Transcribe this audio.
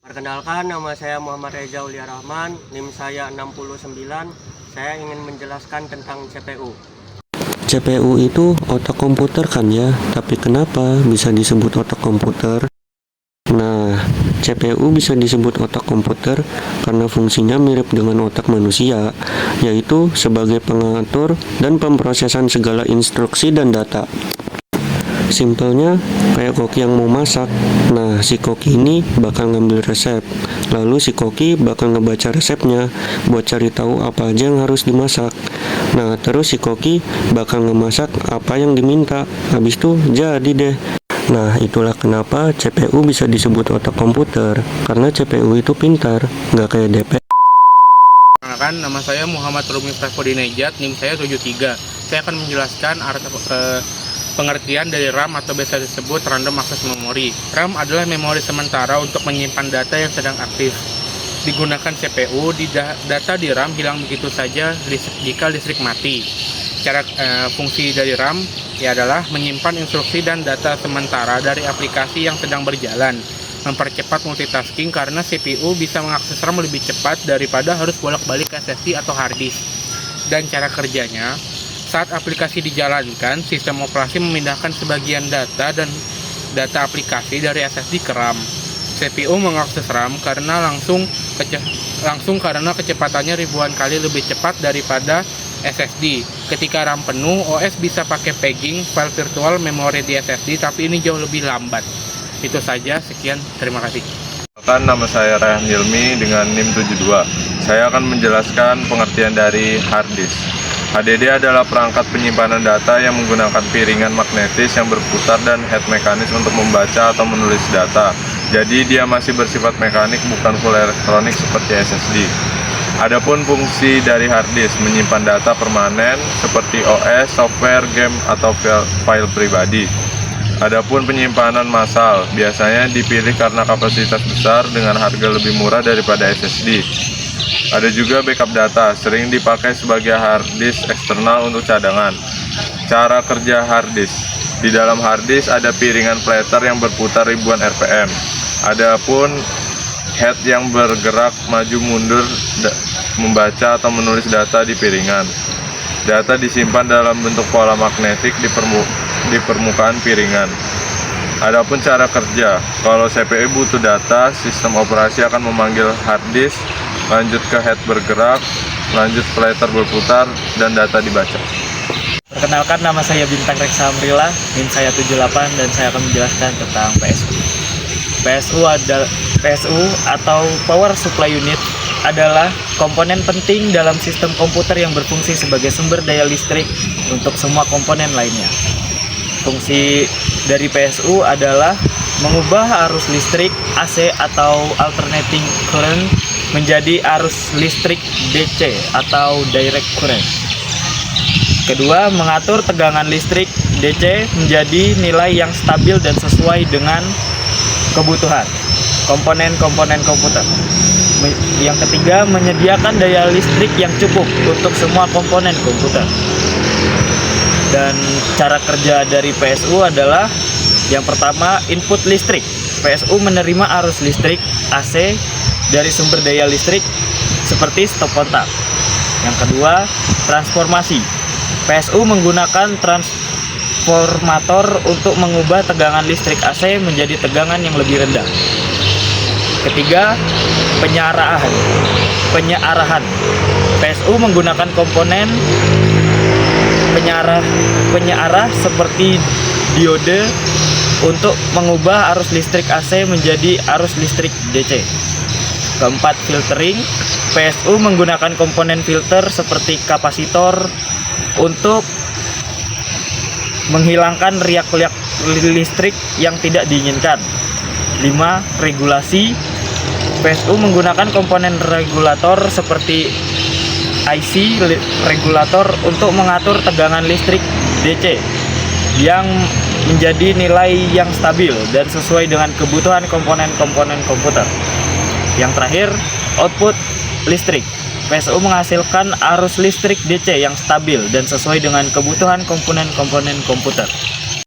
Perkenalkan, nama saya Muhammad Reza Ulia Rahman, NIM saya 69. Saya ingin menjelaskan tentang CPU. CPU itu otak komputer kan ya, tapi kenapa bisa disebut otak komputer? Nah, CPU bisa disebut otak komputer karena fungsinya mirip dengan otak manusia, yaitu sebagai pengatur dan pemrosesan segala instruksi dan data. Simpelnya, kayak koki yang mau masak. Nah, si koki ini bakal ngambil resep. Lalu si koki bakal ngebaca resepnya buat cari tahu apa aja yang harus dimasak. Nah, terus si koki bakal ngemasak apa yang diminta. Habis itu jadi deh. Nah, itulah kenapa CPU bisa disebut otak komputer. Karena CPU itu pintar, nggak kayak DP. Perkenalkan, nama saya Muhammad Rumi Fafodinejad, NIM saya 73. Saya akan menjelaskan pengertian dari RAM atau biasa disebut Random Access Memory. RAM adalah memori sementara untuk menyimpan data yang sedang aktif. Digunakan CPU, data di RAM hilang begitu saja jika listrik mati. Fungsi dari RAM adalah menyimpan instruksi dan data sementara dari aplikasi yang sedang berjalan. Mempercepat multitasking karena CPU bisa mengakses RAM lebih cepat daripada harus bolak-balik ke SSD atau hard disk. Dan cara kerjanya, saat aplikasi dijalankan, sistem operasi memindahkan sebagian data dan data aplikasi dari SSD ke RAM. CPU mengakses RAM karena langsung karena kecepatannya ribuan kali lebih cepat daripada SSD. Ketika RAM penuh, OS bisa pakai pegging file virtual memori di SSD, tapi ini jauh lebih lambat. Itu saja, sekian, terima kasih. Nama saya Rayhan Hilmi dengan NIM 72. Saya akan menjelaskan pengertian dari hard disk. HDD adalah perangkat penyimpanan data yang menggunakan piringan magnetis yang berputar dan head mekanis untuk membaca atau menulis data. Jadi dia masih bersifat mekanik, bukan full elektronik seperti SSD. Adapun fungsi dari hard disk menyimpan data permanen seperti OS, software, game, atau file pribadi. Adapun penyimpanan massal biasanya dipilih karena kapasitas besar dengan harga lebih murah daripada SSD. Ada juga backup data, sering dipakai sebagai hard disk eksternal untuk cadangan. Cara kerja hard disk. Di dalam hard disk ada piringan platter yang berputar ribuan RPM. Adapun head yang bergerak maju mundur membaca atau menulis data di piringan. Data disimpan dalam bentuk pola magnetik di permukaan piringan. Adapun cara kerja, kalau CPU butuh data, sistem operasi akan memanggil hard disk, lanjut ke head bergerak, lanjut platter berputar, dan data dibaca. Perkenalkan, nama saya Bintang Reksa Amrila, NIM saya 78, dan saya akan menjelaskan tentang PSU. PSU atau Power Supply Unit adalah komponen penting dalam sistem komputer yang berfungsi sebagai sumber daya listrik untuk semua komponen lainnya. Fungsi dari PSU adalah mengubah arus listrik AC atau alternating current menjadi arus listrik DC atau direct current. Kedua, mengatur tegangan listrik DC menjadi nilai yang stabil dan sesuai dengan kebutuhan komponen-komponen komputer. Yang ketiga, menyediakan daya listrik yang cukup untuk semua komponen komputer. Dan cara kerja dari PSU adalah yang pertama, input listrik. PSU menerima arus listrik AC dari sumber daya listrik seperti stop kontak. Yang kedua, transformasi. PSU menggunakan transformator untuk mengubah tegangan listrik AC menjadi tegangan yang lebih rendah. Ketiga, penyarahan. PSU menggunakan komponen penyarah seperti diode untuk mengubah arus listrik AC menjadi arus listrik DC. Keempat, filtering. PSU menggunakan komponen filter seperti kapasitor untuk menghilangkan riak-riak listrik yang tidak diinginkan. 5, regulasi. PSU menggunakan komponen regulator seperti IC regulator untuk mengatur tegangan listrik DC yang menjadi nilai yang stabil dan sesuai dengan kebutuhan komponen-komponen komputer. Yang terakhir, output listrik. PSU menghasilkan arus listrik DC yang stabil dan sesuai dengan kebutuhan komponen-komponen komputer.